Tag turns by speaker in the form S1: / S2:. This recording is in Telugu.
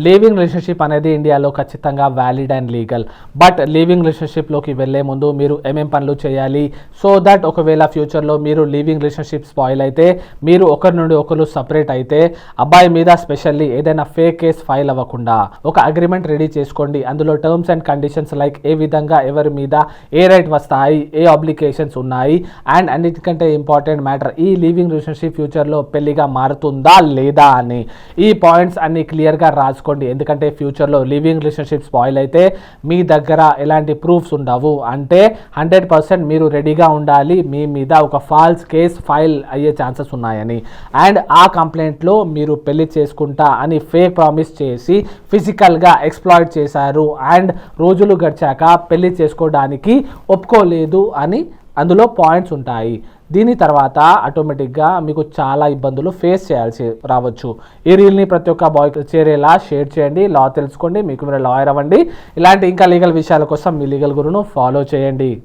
S1: లివింగ్ రిలేషన్షిప్ అనేది ఇండియాలో ఖచ్చితంగా valid and legal. But living రిలేషన్షిప్లోకి వెళ్ళే ముందు మీరు ఏమేం పనులు చేయాలి సో దట్ ఒకవేళ ఫ్యూచర్లో మీరు లివింగ్ రిలేషన్షిప్ స్పాయిల్ అయితే, మీరు ఒకరి నుండి ఒకరు సపరేట్ అయితే, అబ్బాయి మీద స్పెషల్లీ ఏదైనా ఫేక్ కేస్ ఫైల్ అవ్వకుండా ఒక అగ్రిమెంట్ రెడీ చేసుకోండి. అందులో టర్మ్స్ అండ్ కండిషన్స్ లైక్ ఏ విధంగా ఎవరి మీద ఏ రైట్ వస్తాయి, ఏ అబ్లికేషన్స్ ఉన్నాయి, అండ్ అన్నిటికంటే ఇంపార్టెంట్ మ్యాటర్ ఈ లివింగ్ రిలేషన్షిప్ ఫ్యూచర్లో పెళ్లిగా మారుతుందా లేదా అని ఈ పాయింట్స్ అన్ని క్లియర్గా రాసుకోండి. ఎందుకంటే ఫ్యూచర్లో లివింగ్ రిలేషన్షిప్ స్పాయిల్ అయితే మీ దగ్గర ఎలాంటి ప్రూఫ్స్ ఉండవు. అంటే 100% మీరు రెడీగా ఉండాలి, మీ మీద ఒక ఫాల్స్ కేస్ ఫైల్ అయ్యే ఛాన్సెస్ ఉన్నాయని. అండ్ ఆ కంప్లైంట్లో మీరు పెళ్లి చేసుకుంటా అని ఫేక్ ప్రామిస్ చేసి ఫిజికల్గా ఎక్స్ప్లాయిట్ చేశారు అండ్ రోజులు గడిచాక పెళ్లి చేసుకోవడానికి ఒప్పుకోలేదు అని అందులో పాయింట్స్ ఉంటాయి. దీని తర్వాత ఆటోమేటిక్గా మీకు చాలా ఇబ్బందులు ఫేస్ చేయాల్సి రావచ్చు. ఈ రీల్ని ప్రతి ఒక్క బాయ్ చేరేలా షేర్ చేయండి, లా తెలుసుకోండి, మీకు మీరు లాయర్ అవ్వండి. ఇలాంటి ఇంకా లీగల్ విషయాల కోసం మీ లీగల్ గురును ఫాలో చేయండి.